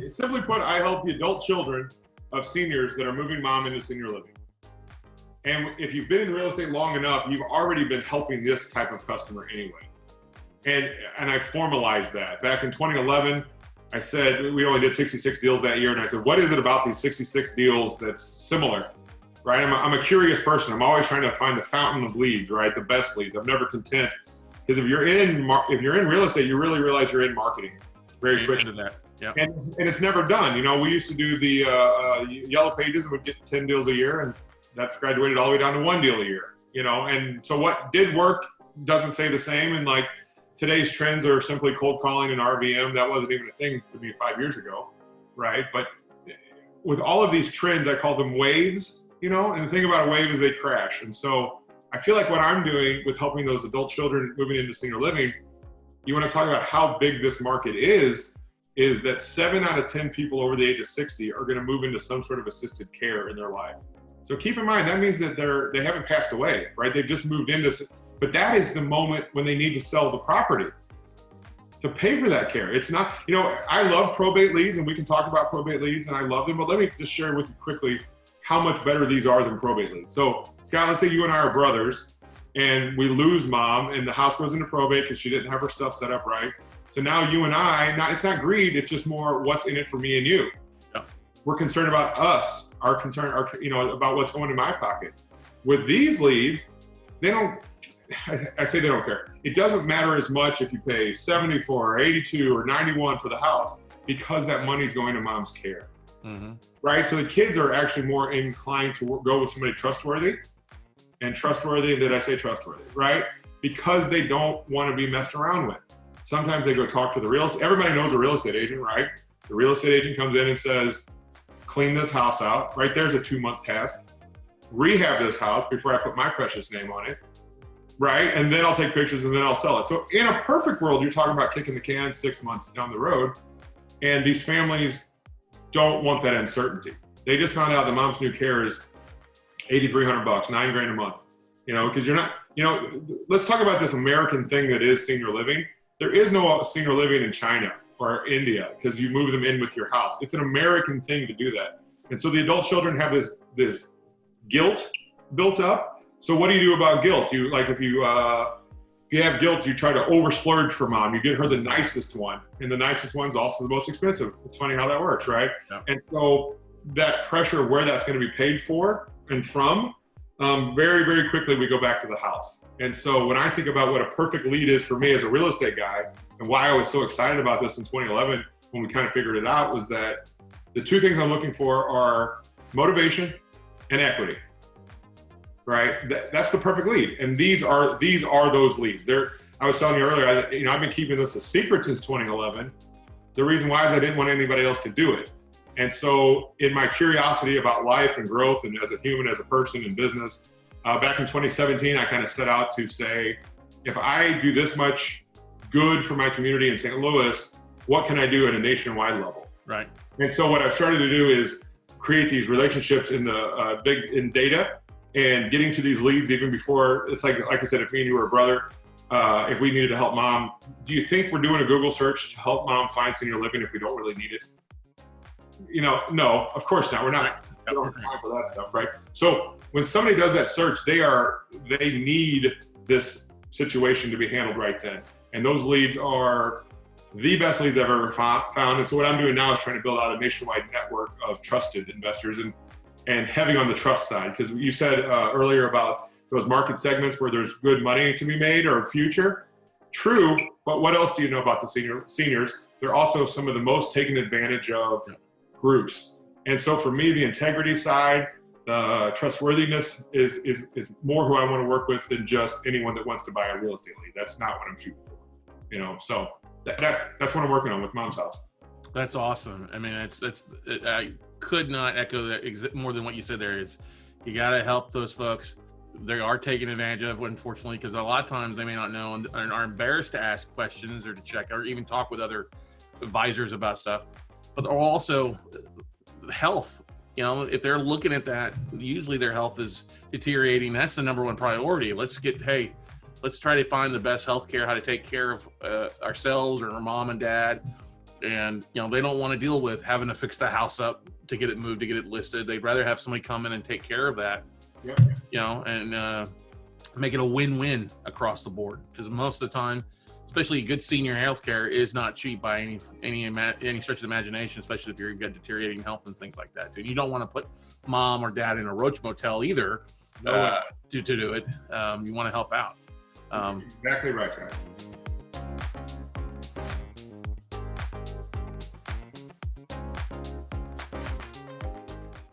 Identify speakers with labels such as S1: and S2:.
S1: Simply put, I help the adult children of seniors that are moving mom into senior living. And if you've been in real estate long enough, you've already been helping this type of customer anyway. And I formalized that. Back in 2011, I said, we only did 66 deals that year. And I said, what is it about these 66 deals that's similar, right? I'm a curious person. I'm always trying to find the fountain of leads, right? The best leads. I'm never content. Because if you're in real estate, you really realize you're in marketing very quickly.
S2: Yeah.
S1: And it's never done. You know, we used to do the yellow pages and we'd get 10 deals a year, and that's graduated all the way down to 1 deal a year, you know? And so what did work doesn't say the same. And like today's trends are simply cold calling and RVM. That wasn't even a thing to me 5 years ago, right? But with all of these trends, I call them waves, you know? And the thing about a wave is they crash. And so I feel like what I'm doing with helping those adult children moving into senior living, you want to talk about how big this market is that 7 out of 10 people over the age of 60 are going to move into some sort of assisted care in their life. So keep in mind, that means that they haven't passed away, right? They've just moved into, but that is the moment when they need to sell the property to pay for that care. It's not, you know, I love probate leads, and we can talk about probate leads, and I love them, but let me just share with you quickly how much better these are than probate leads. So Scott, let's say you and I are brothers, and we lose mom, and the house goes into probate because she didn't have her stuff set up right. So now you and I, it's not greed, it's just more what's in it for me and you.
S2: Yeah.
S1: We're concerned about us, you know, about what's going in my pocket. With these leads, I say they don't care. It doesn't matter as much if you pay 74 or 82 or 91 for the house, because that money's going to mom's care, right? So the kids are actually more inclined to go with somebody trustworthy, and did I say trustworthy, right? Because they don't want to be messed around with. Sometimes they go talk to the real estate. Everybody knows a real estate agent, right? The real estate agent comes in and says, clean this house out, right? There's a 2-month task. Rehab this house before I put my precious name on it, right? And then I'll take pictures and then I'll sell it. So in a perfect world, you're talking about kicking the can 6 months down the road. And these families don't want that uncertainty. They just found out the mom's new care is $8,300, $9,000 a month, you know, because you're not, you know, let's talk about this American thing that is senior living. There is no senior living in China or India because you move them in with your house. It's an American thing to do that. And so the adult children have this guilt built up. So what do you do about guilt? You like if you have guilt, you try to over splurge for mom. You get her the nicest one, and the nicest one's also the most expensive. It's funny how that works, right? Yeah. And so that pressure where that's going to be paid for and from, very, very quickly we go back to the house. And so when I think about what a perfect lead is for me as a real estate guy, and why I was so excited about this in 2011 when we kind of figured it out, was that the two things I'm looking for are motivation and equity, right? That's the perfect lead. And these are those leads. I was telling you earlier, I've been keeping this a secret since 2011. The reason why is I didn't want anybody else to do it. And so in my curiosity about life and growth and as a human, as a person in business, back in 2017, I kind of set out to say, if I do this much good for my community in St. Louis, what can I do at a nationwide level?
S2: Right.
S1: And so what I've started to do is create these relationships in data and getting to these leads even before. It's like I said, if me and you were a brother, if we needed to help mom, do you think we're doing a Google search to help mom find senior living if we don't really need it? You know, no, of course not. We don't have time for that stuff, right? So when somebody does that search, they need this situation to be handled right then. And those leads are the best leads I've ever found. And so what I'm doing now is trying to build out a nationwide network of trusted investors and heavy on the trust side. Because you said earlier about those market segments where there's good money to be made or future. True, but what else do you know about the seniors? They're also some of the most taken advantage of groups. And so for me, the integrity side, the trustworthiness is more who I want to work with than just anyone that wants to buy a real estate lead. That's not what I'm shooting for, you know? So that's what I'm working on with Mom's House.
S2: That's awesome. I mean, I could not echo that more than what you said there. Is you got to help those folks. They are taken advantage of, unfortunately, because a lot of times they may not know and are embarrassed to ask questions or to check or even talk with other advisors about stuff. But also health, you know, if they're looking at that, usually their health is deteriorating. That's the number one priority. Let's try to find the best healthcare, how to take care of ourselves or our mom and dad. and they don't want to deal with having to fix the house up to get it moved, to get it listed. They'd rather have somebody come in and take care of that.
S1: Yep.
S2: And make it a win-win across the board, because most of the time, especially good senior health care, is not cheap by any stretch of the imagination, especially if you've got deteriorating health and things like that. And you don't want to put mom or dad in a roach motel either to do it. You want to help out.
S1: Exactly right, guys.